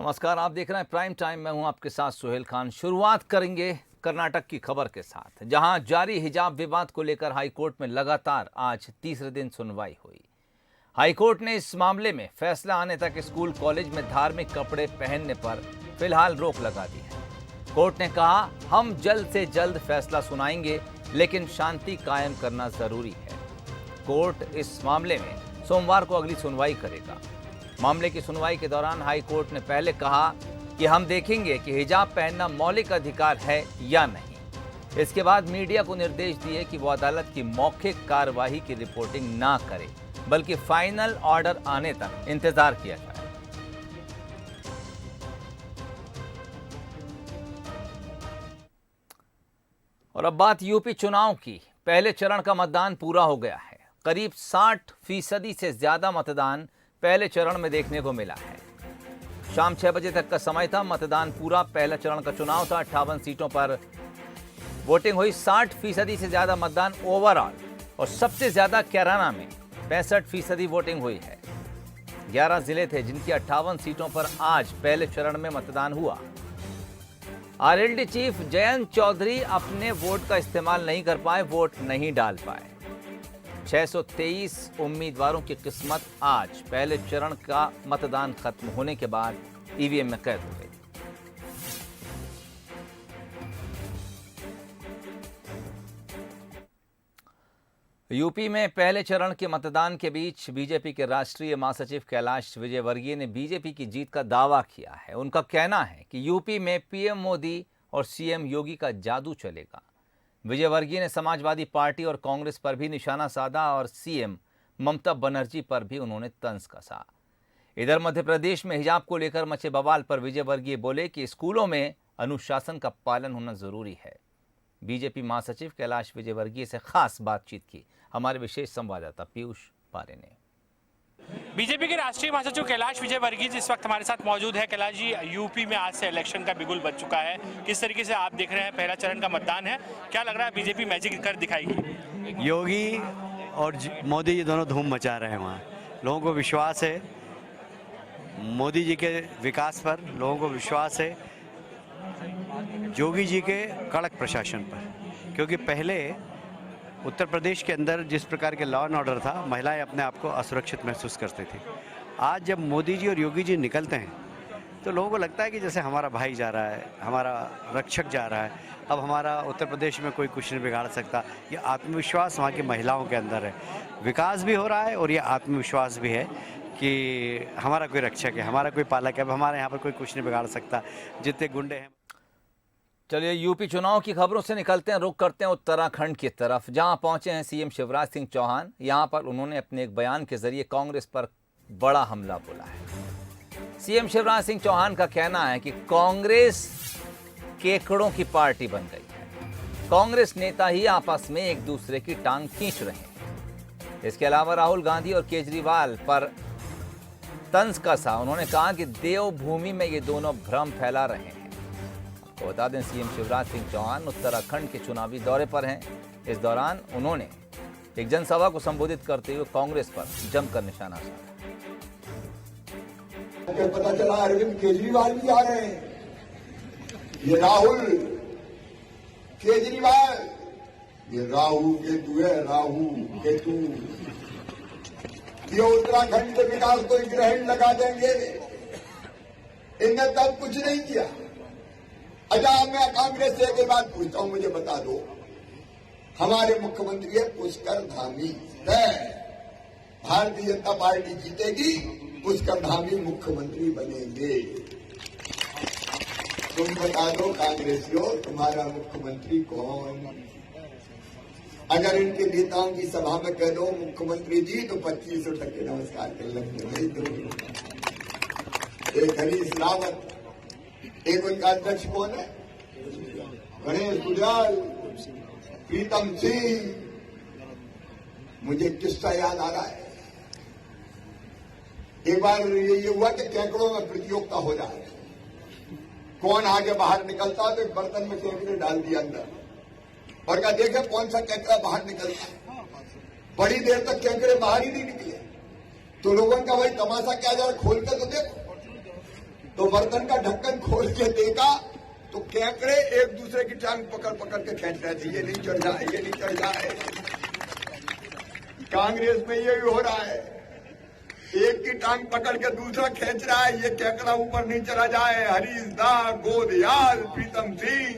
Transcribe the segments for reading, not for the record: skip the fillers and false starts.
नमस्कार, आप देख रहे हैं प्राइम टाइम। मैं हूं आपके साथ सुहेल खान। शुरुआत करेंगे कर्नाटक की खबर के साथ, जहां जारी हिजाब विवाद को लेकर हाईकोर्ट में लगातार आज तीसरे दिन सुनवाई हुई। हाईकोर्ट ने इस मामले में फैसला आने तक स्कूल कॉलेज में धार्मिक कपड़े पहनने पर फिलहाल रोक लगा दी है। कोर्ट ने कहा, हम जल्द से जल्द फैसला सुनाएंगे, लेकिन शांति कायम करना जरूरी है। कोर्ट इस मामले में सोमवार को अगली सुनवाई करेगा। मामले की सुनवाई के दौरान हाई कोर्ट ने पहले कहा कि हम देखेंगे कि हिजाब पहनना मौलिक अधिकार है या नहीं। इसके बाद मीडिया को निर्देश दिए कि वो अदालत की मौखिक कार्यवाही की रिपोर्टिंग ना करे, बल्कि फाइनल ऑर्डर आने तक इंतजार किया जाए। और अब बात यूपी चुनाव की। पहले चरण का मतदान पूरा हो गया है। करीब 60% से ज्यादा मतदान पहले चरण में देखने को मिला है। शाम 6 बजे तक का समय था। मतदान पूरा। पहला चरण का चुनाव था। 58 सीटों पर वोटिंग हुई। 60% से ज्यादा मतदान ओवरऑल, और सबसे ज्यादा कैराना में 65% वोटिंग हुई है। 11 जिले थे जिनकी 58 सीटों पर आज पहले चरण में मतदान हुआ। आरएलडी चीफ जयंत चौधरी अपने वोट का इस्तेमाल नहीं कर पाए, वोट नहीं डाल पाए। 623 उम्मीदवारों की किस्मत आज पहले चरण का मतदान खत्म होने के बाद ईवीएम में कैद हो गई। यूपी में पहले चरण के मतदान के बीच बीजेपी के राष्ट्रीय महासचिव कैलाश विजयवर्गीय ने बीजेपी की जीत का दावा किया है। उनका कहना है कि यूपी में पीएम मोदी और सीएम योगी का जादू चलेगा। विजयवर्गीय ने समाजवादी पार्टी और कांग्रेस पर भी निशाना साधा और सीएम ममता बनर्जी पर भी उन्होंने तंज कसा। इधर मध्य प्रदेश में हिजाब को लेकर मचे बवाल पर विजयवर्गीय बोले कि स्कूलों में अनुशासन का पालन होना जरूरी है। बीजेपी महासचिव कैलाश विजयवर्गीय से खास बातचीत की हमारे विशेष संवाददाता पीयूष पारे ने। बीजेपी के राष्ट्रीय महासचिव कैलाश विजयवर्गीय इस वक्त हमारे साथ मौजूद है। कैलाश जी, यूपी में आज से इलेक्शन का बिगुल बज चुका है। किस तरीके से आप देख रहे हैं? पहला चरण का मतदान है, क्या लग रहा है बीजेपी मैजिक कर दिखाएगी? योगी और मोदी जी दोनों धूम मचा रहे हैं। वहाँ लोगों को विश्वास है मोदी जी के विकास पर, लोगों को विश्वास है योगी जी के कड़क प्रशासन पर, क्योंकि पहले उत्तर प्रदेश के अंदर जिस प्रकार के लॉ एंड ऑर्डर था, महिलाएं अपने आप को असुरक्षित महसूस करती थी। आज जब मोदी जी और योगी जी निकलते हैं तो लोगों को लगता है कि जैसे हमारा भाई जा रहा है, हमारा रक्षक जा रहा है, अब हमारा उत्तर प्रदेश में कोई कुछ नहीं बिगाड़ सकता। ये आत्मविश्वास वहाँ की महिलाओं के अंदर है। विकास भी हो रहा है और ये आत्मविश्वास भी है कि हमारा कोई रक्षक है, हमारा कोई पालक है, अब हमारे यहाँ पर कोई कुछ नहीं बिगाड़ सकता। जितने गुंडे हैं। चलिए, यूपी चुनाव की खबरों से निकलते हैं, रुख करते हैं उत्तराखंड की तरफ, जहां पहुंचे हैं सीएम शिवराज सिंह चौहान। यहां पर उन्होंने अपने एक बयान के जरिए कांग्रेस पर बड़ा हमला बोला है। सीएम शिवराज सिंह चौहान का कहना है कि कांग्रेस केकड़ों की पार्टी बन गई है। कांग्रेस नेता ही आपस में एक दूसरे की टांग खींच रहे हैं। इसके अलावा राहुल गांधी और केजरीवाल पर तंज कसा। उन्होंने कहा कि देवभूमि में ये दोनों भ्रम फैला रहे हैं। तो बता दें, सीएम शिवराज सिंह चौहान उत्तराखंड के चुनावी दौरे पर हैं। इस दौरान उन्होंने एक जनसभा को संबोधित करते हुए कांग्रेस पर जमकर निशाना साधा। पता चला अरविंद केजरीवाल भी आ रहे हैं। ये राहुल केजरीवाल, ये राहु केतु है, राहु केतु। ये उत्तराखंड के विकास को ग्रहण लगा देंगे। इनने तब कुछ नहीं किया। अच्छा, मैं कांग्रेस से एक बात पूछता हूं, मुझे बता दो, हमारे मुख्यमंत्री है पुष्कर धामी है। भारतीय जनता पार्टी जीतेगी, पुष्कर धामी मुख्यमंत्री बनेंगे। तुम बता दो कांग्रेसियों, तुम्हारा मुख्यमंत्री कौन? अगर इनके नेताओं की सभा में कह दो मुख्यमंत्री जी, तो 25 टके नमस्कार कर लेंगे। एक हरीश रावत, एक उनका अध्यक्ष कौन है? गणेश गुजराल, प्रीतम सिंह। मुझे किस्सा याद आ रहा है। एक बार ये हुआ कि केकड़ों में प्रतियोगिता हो जाए, कौन आगे बाहर निकलता, तो एक बर्तन में केकड़े डाल दिया अंदर और क्या देखे कौन सा केकड़ा बाहर निकलता है। बड़ी देर तक केकड़े बाहर ही नहीं निकले। तो लोगों का भाई तमाशा क्या, जरा खोल कर तो देखो। तो बर्तन का ढक्कन खोल के देखा तो केकड़े एक दूसरे की टांग पकड़ पकड़ के खींच रहे थे, ये नहीं चढ़ जाए, ये नहीं चढ़ जाए। कांग्रेस में यही हो रहा है, एक की टांग पकड़ के दूसरा खींच रहा है, ये केकड़ा ऊपर नहीं चढ़ा जाए। हरीश दा, गोदयाल, प्रीतम सिंह,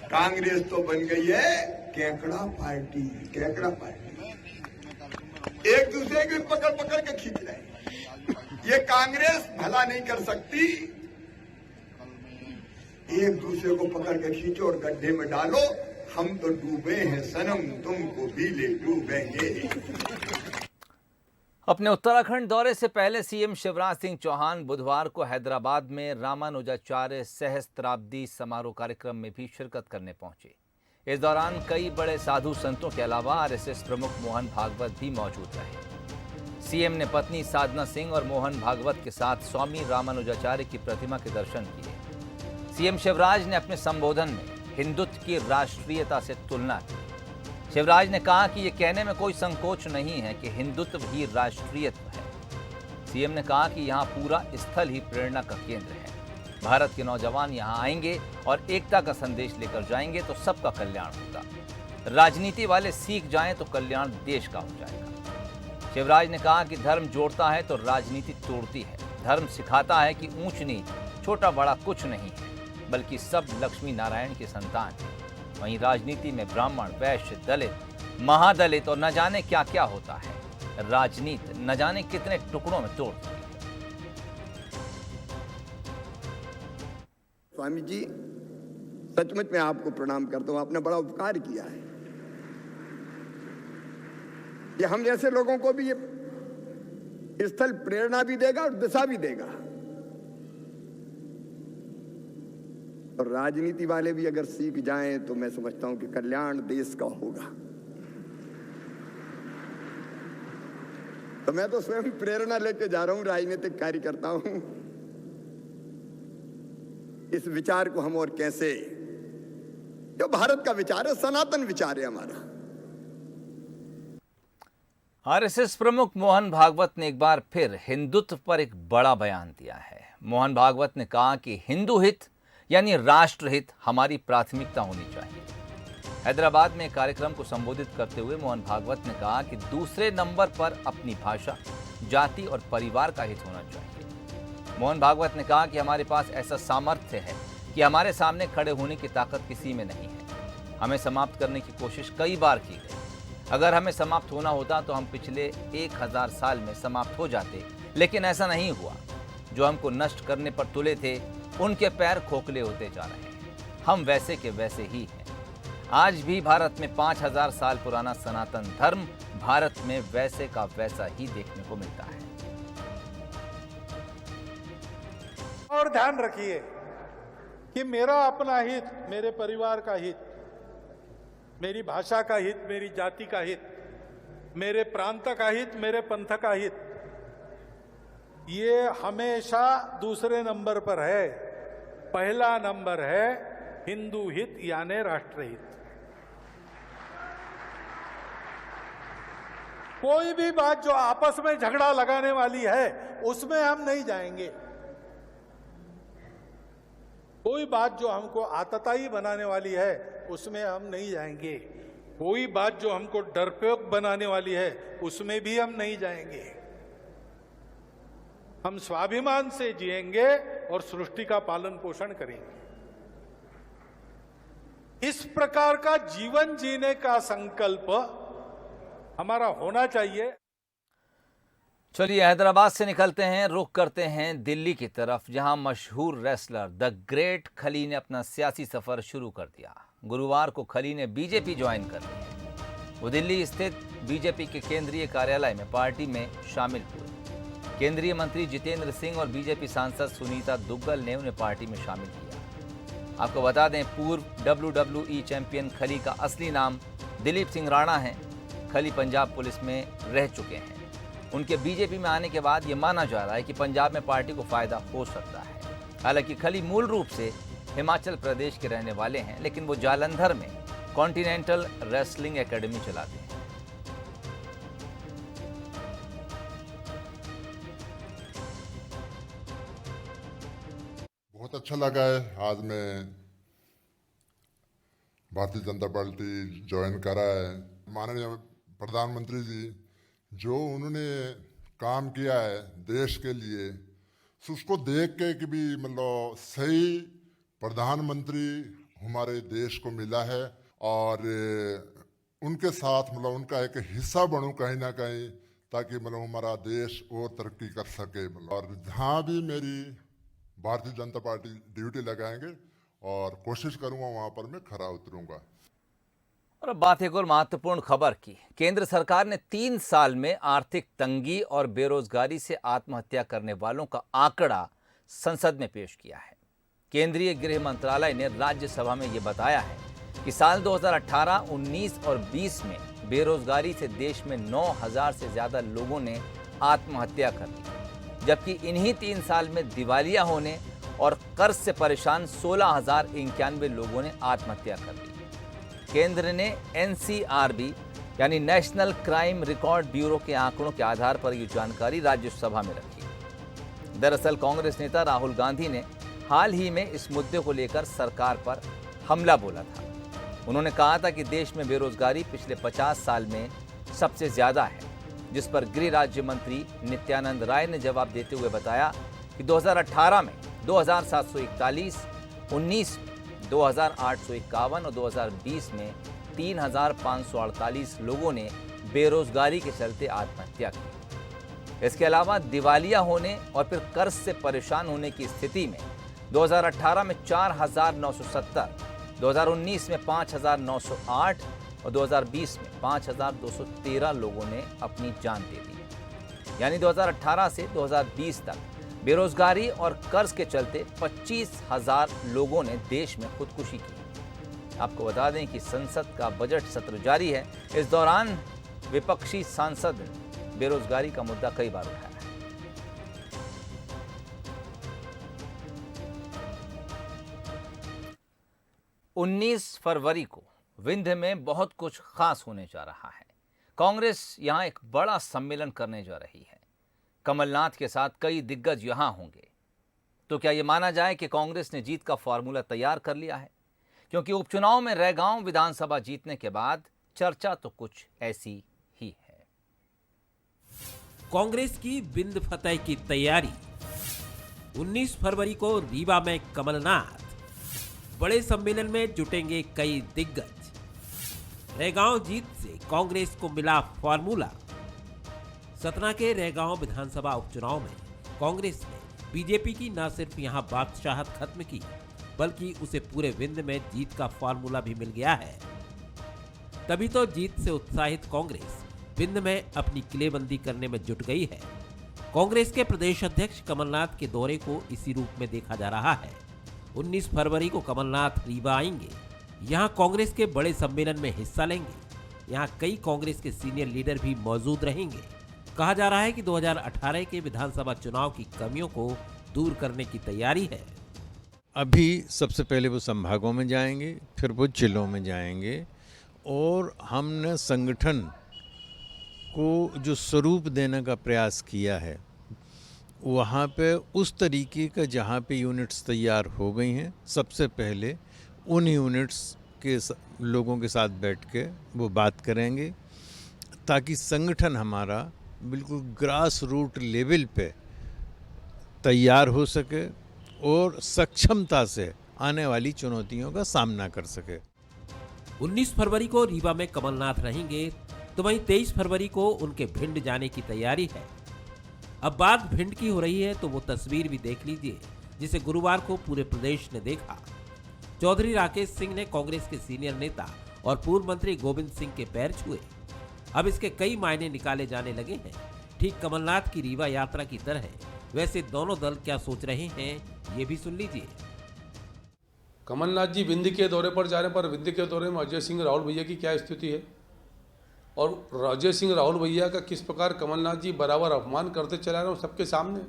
कांग्रेस तो बन गई है केकड़ा पार्टी, केकड़ा पार्टी। एक दूसरे को पकड़ पकड़ के खींच रहे हैं। ये कांग्रेस भला नहीं कर सकती, एक दूसरे को पकड़ के खींचो और गड्ढे में डालो। हम तो डूबे हैं सनम, तुमको भी ले डूबेंगे। अपने उत्तराखंड दौरे से पहले सीएम शिवराज सिंह चौहान बुधवार को हैदराबाद में रामानुजाचार्य सहस्त्राब्दी समारोह कार्यक्रम में भी शिरकत करने पहुंचे। इस दौरान कई बड़े साधु संतों के अलावा आरएसएस प्रमुख मोहन भागवत भी मौजूद रहे। सीएम ने पत्नी साधना सिंह और मोहन भागवत के साथ स्वामी रामानुजाचार्य की प्रतिमा के दर्शन किए। सीएम शिवराज ने अपने संबोधन में हिंदुत्व की राष्ट्रीयता से तुलना की। शिवराज ने कहा कि यह कहने में कोई संकोच नहीं है कि हिंदुत्व ही राष्ट्रीयत्व है। सीएम ने कहा कि यहाँ पूरा स्थल ही प्रेरणा का केंद्र है। भारत के नौजवान यहाँ आएंगे और एकता का संदेश लेकर जाएंगे तो सबका कल्याण होगा। राजनीति वाले सीख जाएं तो कल्याण देश का हो जाएगा। शिवराज ने कहा कि धर्म जोड़ता है तो राजनीति तोड़ती है। धर्म सिखाता है कि ऊंच नीच, छोटा बड़ा कुछ नहीं है, बल्कि सब लक्ष्मी नारायण के संतान हैं। वहीं राजनीति में ब्राह्मण, वैश्य, दलित, महादलित और न जाने क्या क्या होता है। राजनीति न जाने कितने टुकड़ों में तोड़ दी है। स्वामी जी, सचमुच मैं आपको प्रणाम करता हूं, आपने बड़ा उपकार किया है। ये हम जैसे लोगों को भी ये स्थल प्रेरणा भी देगा और दिशा भी देगा। और राजनीति वाले भी अगर सीख जाएं तो मैं समझता हूं कि कल्याण देश का होगा। तो मैं तो स्वयं प्रेरणा लेके जा रहा हूं, राजनीतिक कार्य करता हूं। इस विचार को हम और कैसे, जो भारत का विचार है, सनातन विचार है हमारा। आरएसएस प्रमुख मोहन भागवत ने एक बार फिर हिंदुत्व पर एक बड़ा बयान दिया है। मोहन भागवत ने कहा कि हिंदू हित यानी राष्ट्रहित हमारी प्राथमिकता होनी चाहिए। हैदराबाद में एक कार्यक्रम को संबोधित करते हुए मोहन भागवत ने कहा कि दूसरे नंबर पर अपनी भाषा, जाति और परिवार का हित होना चाहिए। मोहन भागवत ने कहा कि हमारे पास ऐसा सामर्थ्य है कि हमारे सामने खड़े होने की ताकत किसी में नहीं है। हमें समाप्त करने की कोशिश कई बार की गई। अगर हमें समाप्त होना होता तो हम पिछले 1000 साल में समाप्त हो जाते, लेकिन ऐसा नहीं हुआ। जो हमको नष्ट करने पर तुले थे उनके पैर खोखले होते जा रहे हैं। हम वैसे के वैसे ही हैं। आज भी भारत में 5000 साल पुराना सनातन धर्म भारत में वैसे का वैसा ही देखने को मिलता है। और ध्यान रखिए कि मेरा अपना हित, मेरे परिवार का हित, मेरी भाषा का हित, मेरी जाति का हित, मेरे प्रांत का हित, मेरे पंथ का हित, ये हमेशा दूसरे नंबर पर है। पहला नंबर है हिंदू हित यानी राष्ट्रहित। कोई भी बात जो आपस में झगड़ा लगाने वाली है उसमें हम नहीं जाएंगे। कोई बात जो हमको आतताई बनाने वाली है उसमें हम नहीं जाएंगे। कोई बात जो हमको डरपोक बनाने वाली है उसमें भी हम नहीं जाएंगे। हम स्वाभिमान से जिएंगे और सृष्टि का पालन पोषण करेंगे। इस प्रकार का जीवन जीने का संकल्प हमारा होना चाहिए। चलिए हैदराबाद से निकलते हैं, रुख करते हैं दिल्ली की तरफ, जहां मशहूर रेसलर द ग्रेट खली ने अपना सियासी सफर शुरू कर दिया। गुरुवार को खली ने बीजेपी ज्वाइन कर ली है। वो दिल्ली स्थित बीजेपी के केंद्रीय कार्यालय में पार्टी में शामिल हुए। केंद्रीय मंत्री जितेंद्र सिंह और बीजेपी सांसद सुनीता दुग्गल ने उन्हें पार्टी में शामिल किया। आपको बता दें, पूर्व WWE चैंपियन खली का असली नाम दिलीप सिंह राणा है। खली पंजाब पुलिस में रह चुके हैं। उनके बीजेपी में आने के बाद ये माना जा रहा है कि पंजाब में पार्टी को फायदा हो सकता है। हालांकि खली मूल रूप से हिमाचल प्रदेश के रहने वाले हैं, लेकिन वो जालंधर में कॉन्टिनेंटल रेसलिंग एकेडमी चलाते हैं। बहुत अच्छा लगा है। आज मैं भारतीय जनता पार्टी ज्वाइन करा है। माननीय प्रधानमंत्री जी जो उन्होंने काम किया है देश के लिए, उसको देख के कि भी मतलब सही प्रधानमंत्री हमारे देश को मिला है और उनके साथ मतलब उनका एक हिस्सा बनूं कहीं ना कहीं, ताकि मतलब हमारा देश और तरक्की कर सके। और जहाँ भी मेरी भारतीय जनता पार्टी ड्यूटी लगाएंगे और कोशिश करूंगा वहाँ पर मैं खरा उतरूंगा। और अब बात एक और महत्वपूर्ण खबर की। केंद्र सरकार ने 3 साल में आर्थिक तंगी और बेरोजगारी से आत्महत्या करने वालों का आंकड़ा संसद में पेश किया है। केंद्रीय गृह मंत्रालय ने राज्यसभा में ये बताया है कि साल 2018, 19 और 20 में बेरोजगारी से देश में 9,000 से ज्यादा लोगों ने आत्महत्या कर ली, जबकि इन्हीं 3 साल में दिवालिया होने और कर्ज से परेशान 16,091 लोगों ने आत्महत्या कर ली। केंद्र ने NCRB यानी नेशनल क्राइम रिकॉर्ड ब्यूरो के आंकड़ों के आधार पर ये जानकारी राज्यसभा में रखी। दरअसल कांग्रेस नेता राहुल गांधी ने हाल ही में इस मुद्दे को लेकर सरकार पर हमला बोला था। उन्होंने कहा था कि देश में बेरोजगारी पिछले 50 साल में सबसे ज्यादा है, जिस पर गृह राज्य मंत्री नित्यानंद राय ने जवाब देते हुए बताया कि 2018 में 2,741, 19 में 2,851 और 2020 में 3,548 लोगों ने बेरोजगारी के चलते आत्महत्या की। इसके अलावा दिवालिया होने और फिर कर्ज से परेशान होने की स्थिति में 2018 में 4,970, 2019 में 5,908 और 2020 में 5,213 लोगों ने अपनी जान दे दी। यानी 2018 से 2020 तक बेरोजगारी और कर्ज के चलते 25,000 लोगों ने देश में खुदकुशी की। आपको बता दें कि संसद का बजट सत्र जारी है। इस दौरान विपक्षी सांसद ने बेरोजगारी का मुद्दा कई बार उठाया है। 19 फरवरी को विंध्य में बहुत कुछ खास होने जा रहा है। कांग्रेस यहां एक बड़ा सम्मेलन करने जा रही है। कमलनाथ के साथ कई दिग्गज यहां होंगे। तो क्या यह माना जाए कि कांग्रेस ने जीत का फॉर्मूला तैयार कर लिया है? क्योंकि उपचुनाव में रैगांव विधानसभा जीतने के बाद चर्चा तो कुछ ऐसी ही है। कांग्रेस की विंध्य फतह की तैयारी। 19 फरवरी को रीवा में कमलनाथ। बड़े सम्मेलन में जुटेंगे कई दिग्गज। रैगांव जीत से कांग्रेस को मिला फॉर्मूला। सतना के रैगांव विधानसभा उपचुनाव में कांग्रेस ने बीजेपी की न सिर्फ यहां बादशाहत खत्म की, बल्कि उसे पूरे विंध्य में जीत का फॉर्मूला भी मिल गया है। तभी तो जीत से उत्साहित कांग्रेस विंध्य में अपनी किलेबंदी करने में जुट गई है। कांग्रेस के प्रदेश अध्यक्ष कमलनाथ के दौरे को इसी रूप में देखा जा रहा है। 19 फरवरी को कमलनाथ रीवा आएंगे। यहां कांग्रेस के बड़े सम्मेलन में हिस्सा लेंगे। यहां कई कांग्रेस के सीनियर लीडर भी मौजूद रहेंगे। कहा जा रहा है कि 2018 के विधानसभा चुनाव की कमियों को दूर करने की तैयारी है। अभी सबसे पहले वो संभागों में जाएंगे, फिर वो जिलों में जाएंगे और हमने संगठन को जो स्वरूप देने का प्रयास किया है वहाँ पे उस तरीके का जहाँ पे यूनिट्स तैयार हो गई हैं, सबसे पहले उन यूनिट्स के लोगों के साथ बैठ के वो बात करेंगे ताकि संगठन हमारा बिल्कुल ग्रास रूट लेवल पे तैयार हो सके और सक्षमता से आने वाली चुनौतियों का सामना कर सके। 19 फरवरी को रीवा में कमलनाथ रहेंगे, तो वहीं 23 फरवरी को उनके भिंड जाने की तैयारी है। अब बात भिंड की हो रही है तो वो तस्वीर भी देख लीजिए जिसे गुरुवार को पूरे प्रदेश ने देखा। चौधरी राकेश सिंह ने कांग्रेस के सीनियर नेता और पूर्व मंत्री गोविंद सिंह के पैर छुए। अब इसके कई मायने निकाले जाने लगे हैं। ठीक कमलनाथ की रीवा यात्रा की तरह वैसे दोनों दल क्या सोच रहे हैं ये भी सुन लीजिए। कमलनाथ जी विंध्य के दौरे पर जा रहे पर विंध्य के दौरे में अजय सिंह राहुल भैया की क्या स्थिति है और अजय सिंह राहुल भैया का किस प्रकार कमलनाथ जी बराबर अपमान करते चला रहे हैं सबके सामने।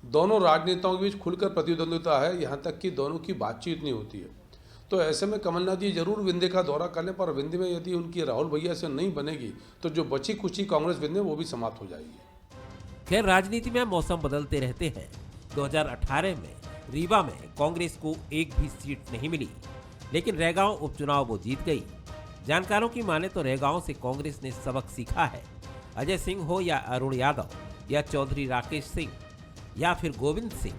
दोनों राजनेताओं के बीच खुलकर प्रतिद्वंद्विता है, यहाँ तक कि दोनों की बातचीत नहीं होती है। तो ऐसे में कमलनाथ जी जरूर विंध्य का दौरा कर लें, पर विंध्य में यदि उनकी राहुल भैया से नहीं बनेगी तो जो बची कुची कांग्रेस विंध्य वो भी समाप्त हो जाएगी। खैर राजनीति में मौसम बदलते रहते हैं। 2018 में रीवा में कांग्रेस को एक भी सीट नहीं मिली, लेकिन रैगांव उपचुनाव वो जीत गई। जानकारों की माने तो रैगांव से कांग्रेस ने सबक सीखा है। अजय सिंह हो या अरुण यादव या चौधरी राकेश सिंह या फिर गोविंद सिंह,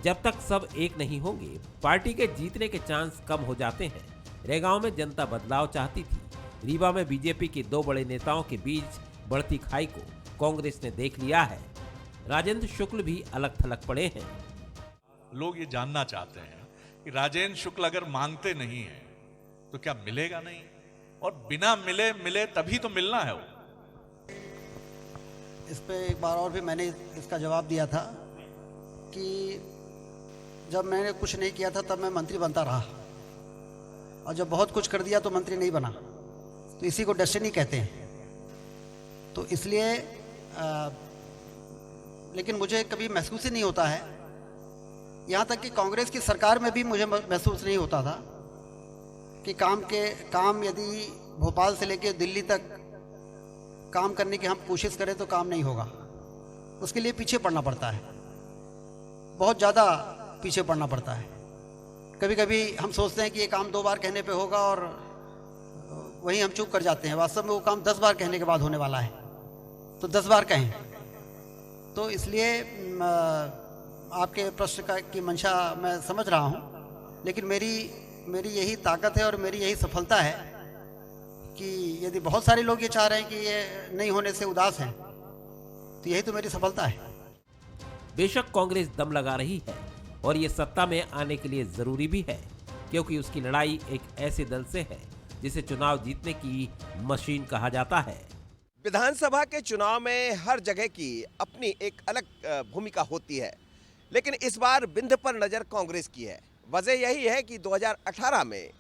जब तक सब एक नहीं होंगे पार्टी के जीतने के चांस कम हो जाते हैं। रैगांव में जनता बदलाव चाहती थी। रीवा में बीजेपी के दो बड़े नेताओं के बीच बढ़ती खाई को कांग्रेस ने देख लिया है। राजेंद्र शुक्ल भी अलग थलग पड़े हैं। लोग ये जानना चाहते हैं कि राजेंद्र शुक्ल अगर मांगते नहीं है तो क्या मिलेगा नहीं, और बिना मिले तभी तो मिलना है वो। इस पे एक बार और भी मैंने इसका जवाब दिया था कि जब मैंने कुछ नहीं किया था तब मैं मंत्री बनता रहा, और जब बहुत कुछ कर दिया तो मंत्री नहीं बना। तो इसी को डेस्टिनी कहते हैं। तो इसलिए लेकिन मुझे कभी महसूस ही नहीं होता है, यहाँ तक कि कांग्रेस की सरकार में भी मुझे महसूस नहीं होता था कि काम यदि भोपाल से लेकर दिल्ली तक काम करने की हम कोशिश करें तो काम नहीं होगा। उसके लिए पीछे पड़ना पड़ता है, बहुत ज़्यादा पीछे पड़ना पड़ता है। कभी कभी हम सोचते हैं कि ये काम 2 बार कहने पे होगा और वहीं हम चुप कर जाते हैं। वास्तव में वो काम 10 बार कहने के बाद होने वाला है, तो 10 बार कहें। तो इसलिए आपके प्रश्न की मंशा मैं समझ रहा हूँ, लेकिन मेरी यही ताकत है और मेरी यही सफलता है कि यदि बहुत सारे लोग ये चाह रहे हैं कि ये नहीं होने से उदास हैं, तो यही तो मेरी सफलता है। बेशक कांग्रेस दम लगा रही है और ये सत्ता में आने के लिए जरूरी भी है, क्योंकि उसकी लड़ाई एक ऐसे दल से है जिसे चुनाव जीतने की मशीन कहा जाता है। विधानसभा के चुनाव में हर जगह की अपनी एक अलग भूमिका होती है, लेकिन इस बार बिंद पर नजर कांग्रेस की है। वजह यही है कि 2018 में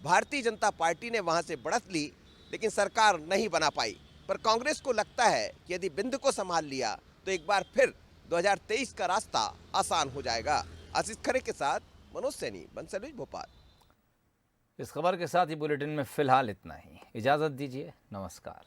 भारतीय जनता पार्टी ने वहां से बढ़त ली, लेकिन सरकार नहीं बना पाई। पर कांग्रेस को लगता है कि यदि बिंद को संभाल लिया तो एक बार फिर 2023 का रास्ता आसान हो जाएगा। आशीष खरे के साथ मनोज सैनी, बंसल भोपाल। इस खबर के साथ ही बुलेटिन में फिलहाल इतना ही। इजाजत दीजिए, नमस्कार।